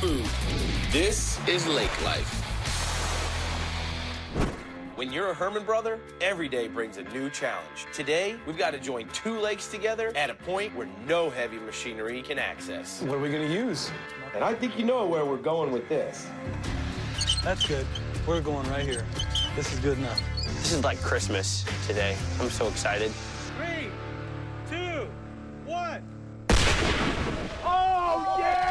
food. This is lake life. When you're a Herman brother, every day brings a new challenge. Today, we've got to join 2 lakes together at a point where no heavy machinery can access. What are we going to use? And I think you know where we're going with this. That's good. We're going right here. This is good enough. This is like Christmas today. I'm so excited. 3, 2, 1. Oh, yeah!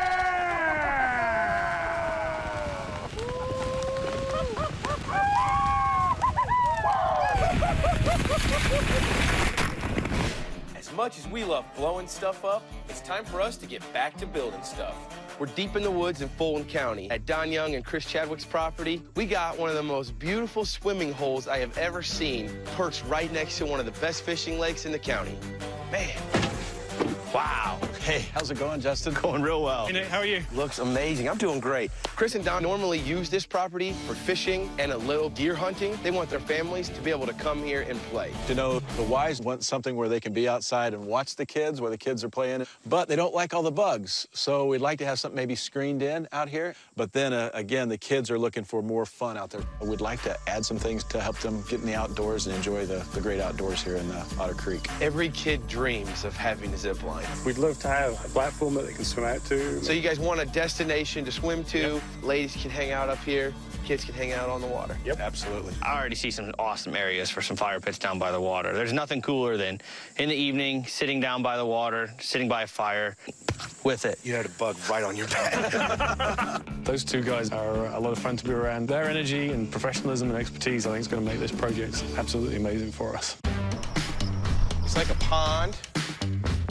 As much as we love blowing stuff up, it's time for us to get back to building stuff. We're deep in the woods in Fulton County. At Don Young and Chris Chadwick's property, we got one of the most beautiful swimming holes I have ever seen, perched right next to one of the best fishing lakes in the county. Man. Wow. Hey, how's it going, Justin? Going real well. Hey, Nate, how are you? Looks amazing. I'm doing great. Chris and Don normally use this property for fishing and a little deer hunting. They want their families to be able to come here and play. You know, the Wise want something where they can be outside and watch the kids, where the kids are playing, but they don't like all the bugs. So we'd like to have something maybe screened in out here. But then, again, the kids are looking for more fun out there. We'd like to add some things to help them get in the outdoors and enjoy the great outdoors here in Otter Creek. Every kid dreams of having a zip line. We'd love to have a platform that they can swim out to. So you guys want a destination to swim to. Yep. Ladies can hang out up here. Kids can hang out on the water. Yep. Absolutely. I already see some awesome areas for some fire pits down by the water. There's nothing cooler than in the evening, sitting down by the water, sitting by a fire with it. You had a bug right on your back. Those 2 guys are a lot of fun to be around. Their energy and professionalism and expertise, I think, is going to make this project absolutely amazing for us. It's like a pond.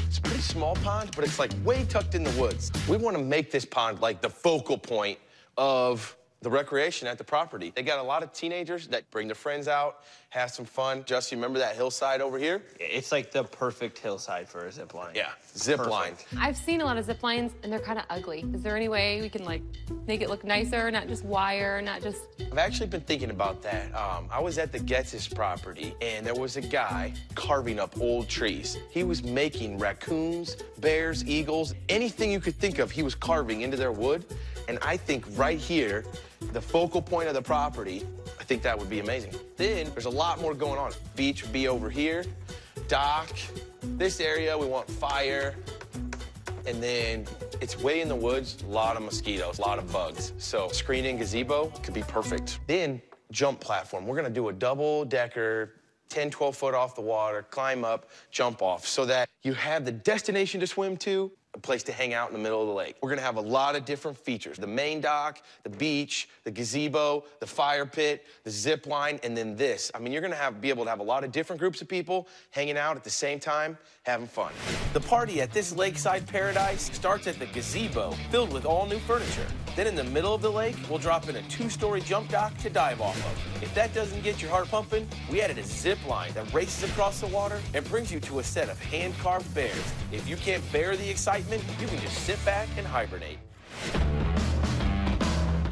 It's a pretty small pond, but it's like way tucked in the woods. We want to make this pond like the focal point of the recreation at the property. They got a lot of teenagers that bring their friends out, have some fun. Just, you remember that hillside over here? It's like the perfect hillside for a zip line. Yeah, zip line. I've seen a lot of zip lines, and they're kind of ugly. Is there any way we can, like, make it look nicer, not just wire, not just... I've actually been thinking about that. I was at the Getz's property, and there was a guy carving up old trees. He was making raccoons, bears, eagles, anything you could think of, he was carving into their wood. And I think right here, the focal point of the property, I think that would be amazing. Then there's a lot more going on. Beach would be over here, dock, this area, we want fire. And then it's way in the woods, a lot of mosquitoes, a lot of bugs. So screening gazebo could be perfect. Then jump platform. We're gonna do a double-decker, 10, 12 foot off the water, climb up, jump off, so that you have the destination to swim to, a place to hang out in the middle of the lake. We're gonna have a lot of different features. The main dock, the beach, the gazebo, the fire pit, the zip line, and then this. I mean, you're gonna be able to have a lot of different groups of people hanging out at the same time, having fun. The party at this lakeside paradise starts at the gazebo, filled with all new furniture. Then in the middle of the lake, we'll drop in a 2-story jump dock to dive off of. If that doesn't get your heart pumping, we added a zip line that races across the water and brings you to a set of hand-carved bears. If you can't bear the excitement, you can just sit back and hibernate.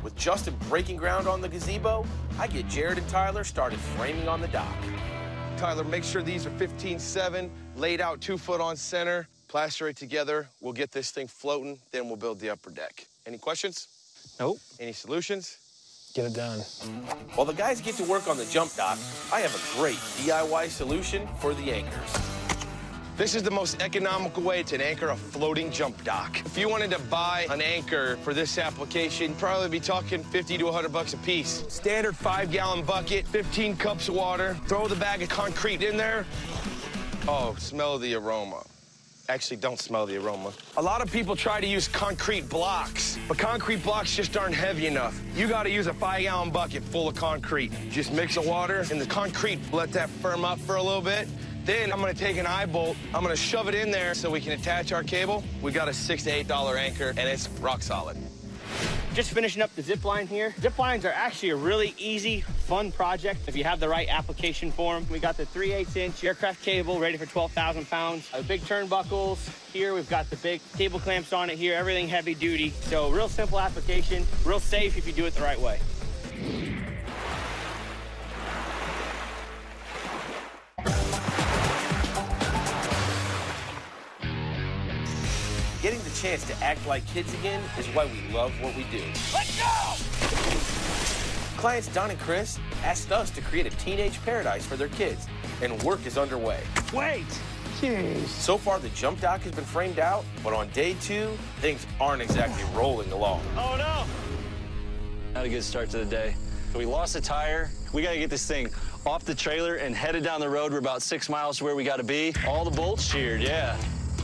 With Justin breaking ground on the gazebo, I get Jared and Tyler started framing on the dock. Tyler, make sure these are 15-7, laid out 2 foot on center, plaster it together. We'll get this thing floating, then we'll build the upper deck. Any questions? Nope. Any solutions? Get it done. While the guys get to work on the jump dock, I have a great DIY solution for the anchors. This is the most economical way to anchor a floating jump dock. If you wanted to buy an anchor for this application, you'd probably be talking 50 to 100 bucks a piece. Standard 5-gallon bucket, 15 cups of water, throw the bag of concrete in there. Oh, smell the aroma. Actually, don't smell the aroma. A lot of people try to use concrete blocks, but concrete blocks just aren't heavy enough. You gotta use a 5-gallon bucket full of concrete. Just mix the water and the concrete, let that firm up for a little bit. Then I'm gonna take an eye bolt, I'm gonna shove it in there so we can attach our cable. We got a $6 to8 anchor, and it's rock solid. Just finishing up the zip line here. Zip lines are actually a really easy, fun project if you have the right application for them. We got the 3/8-inch aircraft cable ready for 12,000 pounds. Big turnbuckles. Here we've got the big cable clamps on it here, everything heavy duty. So real simple application, real safe if you do it the right way. Getting the chance to act like kids again is why we love what we do. Let's go! Clients Don and Chris asked us to create a teenage paradise for their kids, and work is underway. Wait! Jeez. So far, the jump dock has been framed out, but on day 2, things aren't exactly rolling along. Oh, no! Not a good start to the day. We lost a tire. We got to get this thing off the trailer and headed down the road. We're about 6 miles to where we got to be. All the bolts sheared, yeah.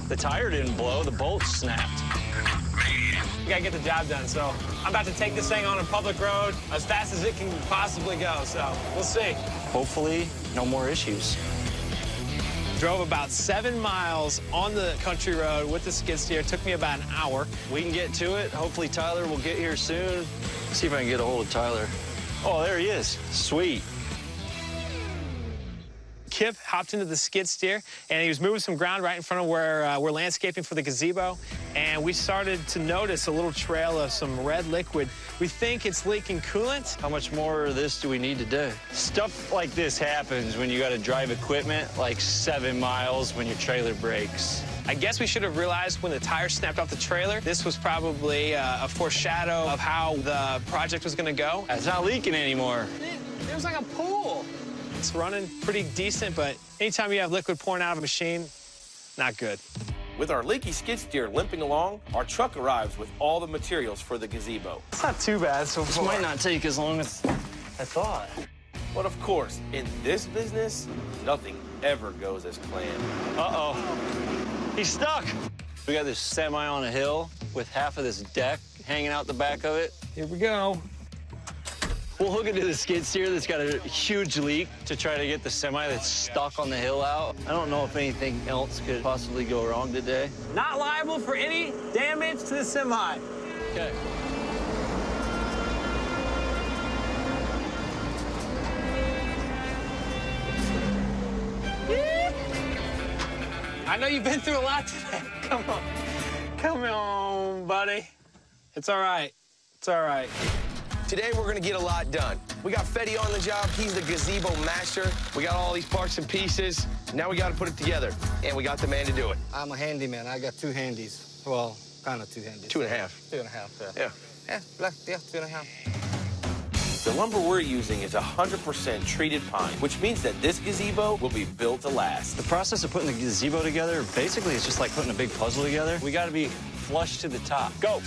The tire didn't blow, the bolts snapped. We gotta get the job done, so I'm about to take this thing on a public road as fast as it can possibly go, so we'll see. Hopefully, no more issues. Drove about 7 miles on the country road with the skid steer. It took me about an hour. We can get to it. Hopefully, Tyler will get here soon. See if I can get a hold of Tyler. Oh, there he is. Sweet. Kip hopped into the skid steer, and he was moving some ground right in front of where we're landscaping for the gazebo, and we started to notice a little trail of some red liquid. We think it's leaking coolant. How much more of this do we need to do? Stuff like this happens when you got to drive equipment like 7 miles when your trailer breaks. I guess we should have realized when the tire snapped off the trailer, this was probably a foreshadow of how the project was going to go. It's not leaking anymore. It was like a pool. It's running pretty decent, but anytime you have liquid pouring out of a machine, not good. With our leaky skid steer limping along, our truck arrives with all the materials for the gazebo. It's not too bad so This far. might not take as long as I thought. But of course, in this business, nothing ever goes as planned. Uh-oh. He's stuck. We got this semi on a hill with half of this deck hanging out the back of it. Here we go. We'll hook it to the skid steer that's got a huge leak to try to get the semi that's stuck on the hill out. I don't know if anything else could possibly go wrong today. Not liable for any damage to the semi. Okay. I know you've been through a lot today. Come on. Come on, buddy. It's all right. It's all right. Today, we're gonna get a lot done. We got Fetty on the job. He's the gazebo master. We got all these parts and pieces. Now we gotta put it together. And we got the man to do it. I'm a handyman. I got 2 handies. Well, kind of 2 handies. 2.5. 2.5, Yeah. Yeah, 2.5. The lumber we're using is 100% treated pine, which means that this gazebo will be built to last. The process of putting the gazebo together basically is just like putting a big puzzle together. We got to be flush to the top. Go.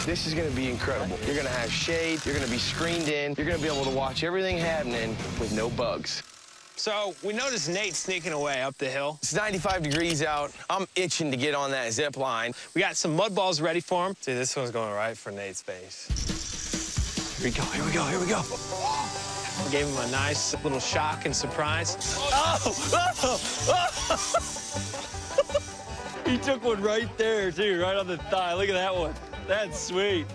This is gonna be incredible. You're gonna have shade, you're gonna be screened in, you're gonna be able to watch everything happening with no bugs. So we noticed Nate sneaking away up the hill. It's 95 degrees out. I'm itching to get on that zip line. We got some mud balls ready for him. Dude, this one's going right for Nate's face. Here we go, here we go, here we go. We gave him a nice little shock and surprise. He took one right there, too, right on the thigh. Look at that one. That's sweet.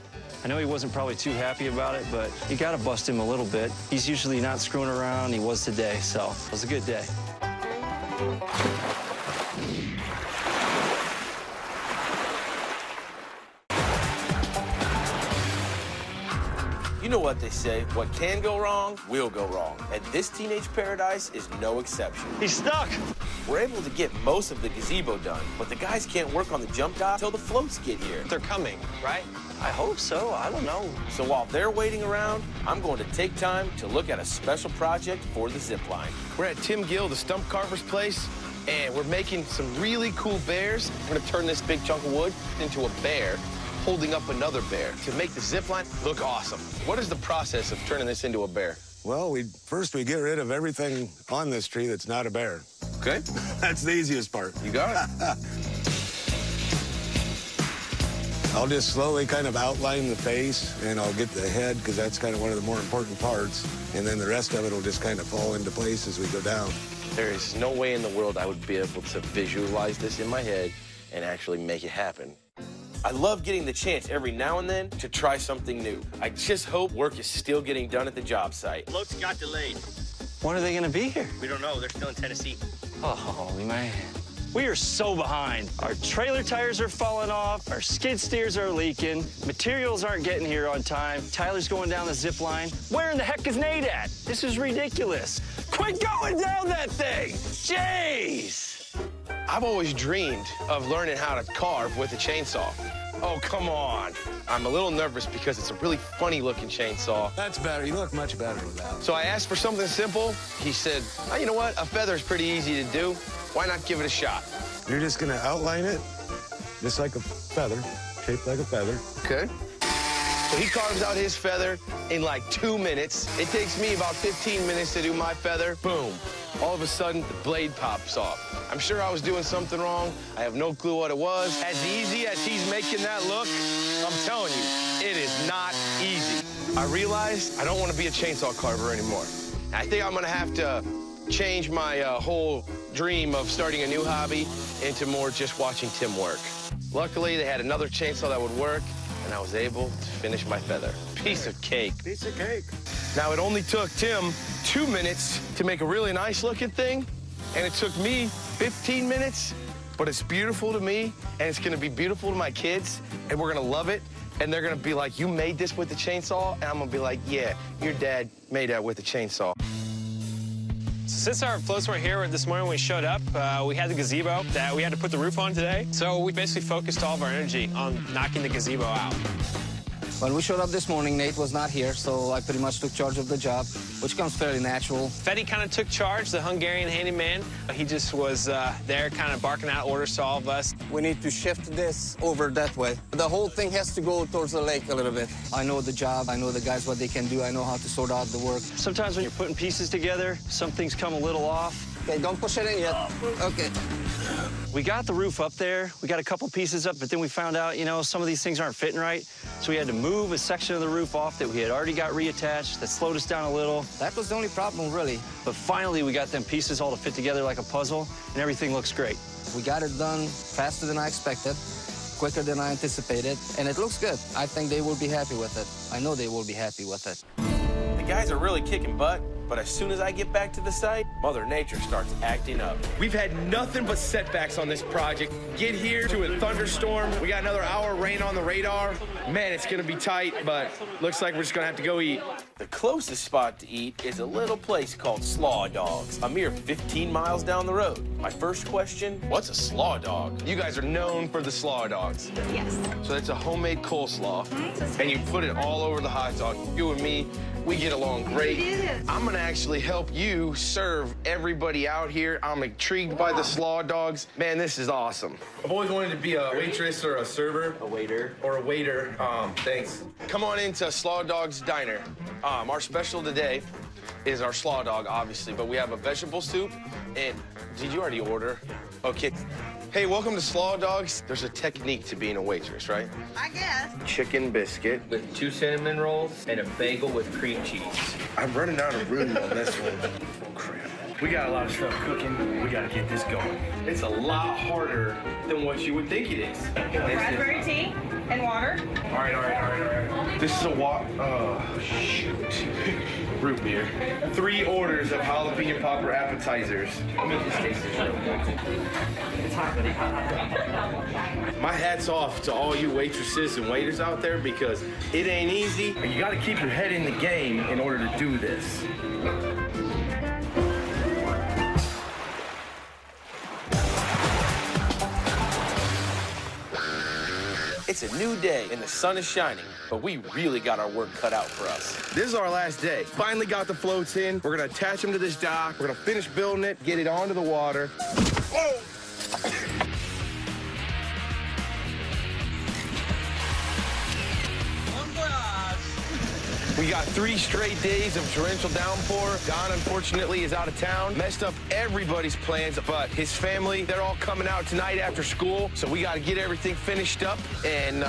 I know he wasn't probably too happy about it, but you got to bust him a little bit. He's usually not screwing around. He was today, so it was a good day. You know what they say, what can go wrong will go wrong. And this teenage paradise is no exception. He's stuck. We're able to get most of the gazebo done, but the guys can't work on the jump dock till the floats get here. They're coming, right? I hope so. I don't know. So while they're waiting around, I'm going to take time to look at a special project for the zip line. We're at Tim Gill, the stump carver's place, and we're making some really cool bears. We're gonna turn this big chunk of wood into a bear holding up another bear to make the zip line look awesome. What is the process of turning this into a bear? Well, first we get rid of everything on this tree that's not a bear. Okay. That's the easiest part. You got it. I'll just slowly kind of outline the face, and I'll get the head, because that's kind of one of the more important parts. And then the rest of it will just kind of fall into place as we go down. There is no way in the world I would be able to visualize this in my head and actually make it happen. I love getting the chance every now and then to try something new. I just hope work is still getting done at the job site. Floats got delayed. When are they going to be here? We don't know. They're still in Tennessee. Oh, man. We are so behind. Our trailer tires are falling off. Our skid steers are leaking. Materials aren't getting here on time. Tyler's going down the zip line. Where in the heck is Nate at? This is ridiculous. Quit going down that thing! Jeez! I've always dreamed of learning how to carve with a chainsaw. Oh, come on. I'm a little nervous because it's a really funny-looking chainsaw. That's better. You look much better with that. So I asked for something simple. He said, oh, you know what? A feather's pretty easy to do. Why not give it a shot? You're just going to outline it just like a feather, shaped like a feather. Okay. So he carves out his feather in like 2 minutes. It takes me about 15 minutes to do my feather. Boom. All of a sudden, the blade pops off. I'm sure I was doing something wrong. I have no clue what it was. As easy as he's making that look, I'm telling you, it is not easy. I realized I don't want to be a chainsaw carver anymore. I think I'm going to have to change my whole dream of starting a new hobby into more just watching Tim work. Luckily, they had another chainsaw that would work, and I was able to finish my feather. Piece of cake. Piece of cake. Now, it only took Tim 2 minutes to make a really nice-looking thing, and it took me 15 minutes, but it's beautiful to me, and it's gonna be beautiful to my kids, and we're gonna love it, and they're gonna be like, you made this with the chainsaw? And I'm gonna be like, yeah, your dad made that with the chainsaw. So since our floats weren't here this morning when we showed up, we had the gazebo that we had to put the roof on today. So we basically focused all of our energy on knocking the gazebo out. When we showed up this morning, Nate was not here, so I pretty much took charge of the job, which comes fairly natural. Fetty kind of took charge, the Hungarian handyman. He just was there kind of barking out orders to all of us. We need to shift this over that way. The whole thing has to go towards the lake a little bit. I know the job. I know the guys, what they can do. I know how to sort out the work. Sometimes when you're putting pieces together, some things come a little off. Okay, don't push it in yet. Okay. We got the roof up there. We got a couple pieces up, but then we found out, you know, some of these things aren't fitting right. So we had to move a section of the roof off that we had already got reattached. That slowed us down a little. That was the only problem, really. But finally, we got them pieces all to fit together like a puzzle, and everything looks great. We got it done faster than I expected, quicker than I anticipated, and it looks good. I think they will be happy with it. I know they will be happy with it. The guys are really kicking butt, but as soon as I get back to the site, Mother Nature starts acting up. We've had nothing but setbacks on this project. Get here to a thunderstorm. We got another hour rain on the radar. Man, it's gonna be tight, but looks like we're just gonna have to go eat. The closest spot to eat is a little place called Slaw Dogs, a mere 15 miles down the road. My first question, what's a slaw dog? You guys are known for the slaw dogs. Yes. So that's a homemade coleslaw, and you put it all over the hot dog. You and me, we get along great. I'm gonna actually help you serve everybody out here. I'm intrigued by the slaw dogs. Man, this is awesome. I've always wanted to be a waitress or a server. A waiter. Or a waiter. Thanks. Come on into Slaw Dog's Diner. Our special today is our slaw dog, obviously, but we have a vegetable soup. And did you already order? Okay. Hey, welcome to Slaw Dogs. There's a technique to being a waitress, right? I guess. Chicken biscuit. With 2 cinnamon rolls and a bagel with cream cheese. I'm running out of room on this one. Oh, crap. We got a lot of stuff cooking. We gotta get this going. It's a lot harder than what you would think it is. Raspberry tea and water. All right. This is a shoot. Root beer. 3 orders of jalapeno popper appetizers. Let me just taste this real quick. It's hot. My hat's off to all you waitresses and waiters out there because it ain't easy. You gotta keep your head in the game in order to do this. It's a new day and the sun is shining, but we really got our work cut out for us. This is our last day. Finally got the floats in. We're gonna attach them to this dock. We're gonna finish building it, get it onto the water. Whoa! We got 3 straight days of torrential downpour. Don, unfortunately, is out of town. Messed up everybody's plans, but his family, they're all coming out tonight after school, so we got to get everything finished up, and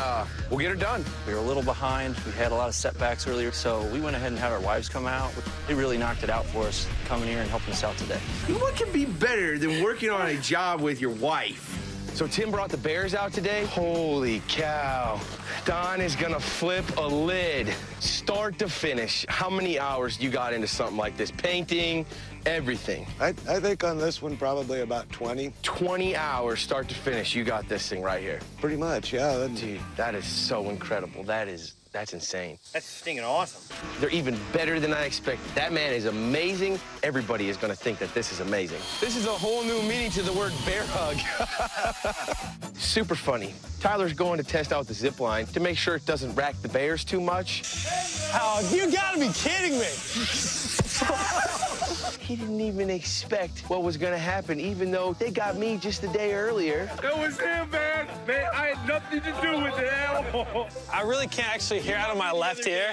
we'll get her done. We were a little behind. We had a lot of setbacks earlier, so we went ahead and had our wives come out. They really knocked it out for us, coming here and helping us out today. What can be better than working on a job with your wife? So Tim brought the bears out today. Holy cow. Don is gonna flip a lid, start to finish. How many hours you got into something like this? Painting, everything. I think on this one, probably about 20. 20 hours start to finish. You got this thing right here. Pretty much, yeah. Dude, that is so incredible. That's insane. That's stinking awesome. They're even better than I expected. That man is amazing. Everybody is going to think that this is amazing. This is a whole new meaning to the word bear hug. Super funny. Tyler's going to test out the zip line to make sure it doesn't rack the bears too much. Oh, you gotta be kidding me. He didn't even expect what was going to happen, even though they got me just a day earlier. That was him, man. Man, I had nothing to do with it at all. I really can't actually hear out of my left ear.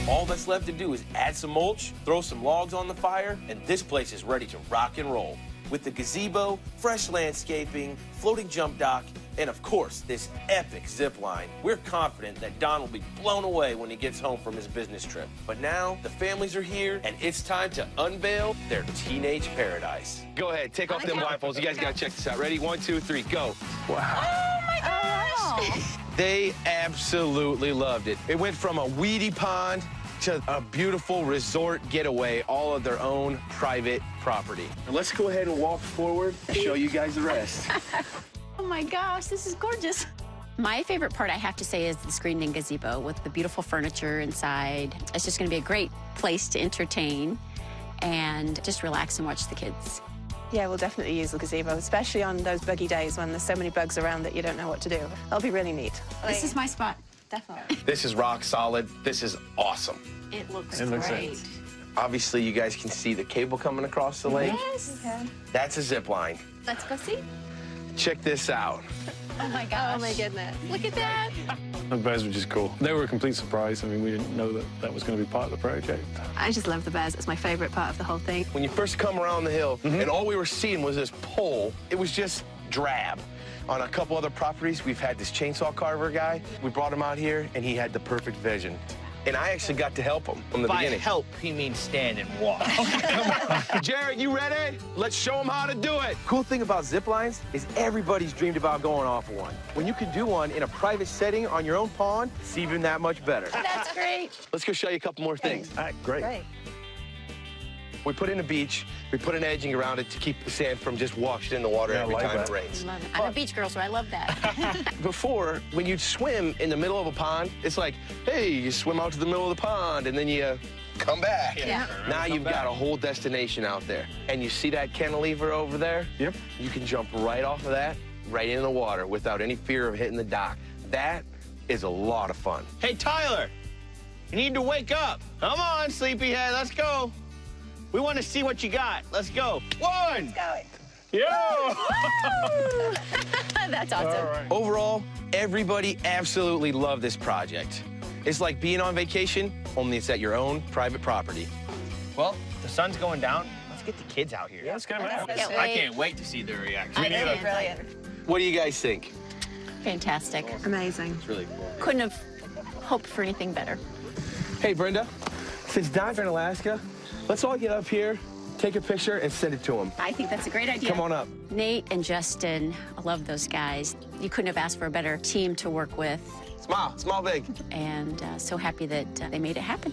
All that's left to do is add some mulch, throw some logs on the fire, and this place is ready to rock and roll. With the gazebo, fresh landscaping, floating jump dock, and of course, this epic zip line, we're confident that Don will be blown away when he gets home from his business trip. But now, the families are here, and it's time to unveil their teenage paradise. Go ahead, take off them blindfolds. You guys got to check this out. Ready? 1, 2, 3, go. Wow. Oh my gosh! They absolutely loved it. It went from a weedy pond to a beautiful resort getaway, all of their own private property. Let's go ahead and walk forward and show you guys the rest. Oh my gosh, this is gorgeous. My favorite part, I have to say, is the screened-in gazebo with the beautiful furniture inside. It's just going to be a great place to entertain and just relax and watch the kids. Yeah, we'll definitely use the gazebo, especially on those buggy days when there's so many bugs around that you don't know what to do. That'll be really neat. This is my spot, definitely. This is rock solid. This is awesome. It looks great. Obviously, you guys can see the cable coming across the lake. Yes. Okay. That's a zip line. Let's go see. Check this out. Oh my gosh. Oh my goodness. Look at that. The bears were just cool. They were a complete surprise. I mean, we didn't know that that was going to be part of the project. I just love the bears. It's my favorite part of the whole thing. When you first come around the hill, and all we were seeing was this pole, it was just drab. On a couple other properties, we've had this chainsaw carver guy. We brought him out here, and he had the perfect vision. And I actually got to help him from the beginning. By help, he means stand and walk. Jared, you ready? Let's show them how to do it. Cool thing about zip lines is everybody's dreamed about going off one. When you can do one in a private setting on your own pond, it's even that much better. That's great. Let's go show you a couple more things. All right, great. Great. We put in a beach, we put an edging around it to keep the sand from just washing in the water every time it rains. Love it. I'm a beach girl, so I love that. Before, when you'd swim in the middle of a pond, it's like, hey, you swim out to the middle of the pond and then you come back. Yeah. Now you've got a whole destination out there. And you see that cantilever over there? Yep. You can jump right off of that, right into the water without any fear of hitting the dock. That is a lot of fun. Hey, Tyler, you need to wake up. Come on, sleepyhead, let's go. We want to see what you got. Let's go. One. Go. Yo! That's awesome. Right. Overall, everybody absolutely loved this project. It's like being on vacation, only it's at your own private property. Well, the sun's going down. Let's get the kids out here. Yeah, let's go, man. I can't wait to see their reaction. I know. Brilliant. What do you guys think? Fantastic. Amazing. It's really cool. Couldn't have hoped for anything better. Hey, Brenda, since Don's in Alaska, let's all get up here, take a picture, and send it to him. I think that's a great idea. Come on up. Nate and Justin, I love those guys. You couldn't have asked for a better team to work with. Smile, smile big. And so happy that they made it happen.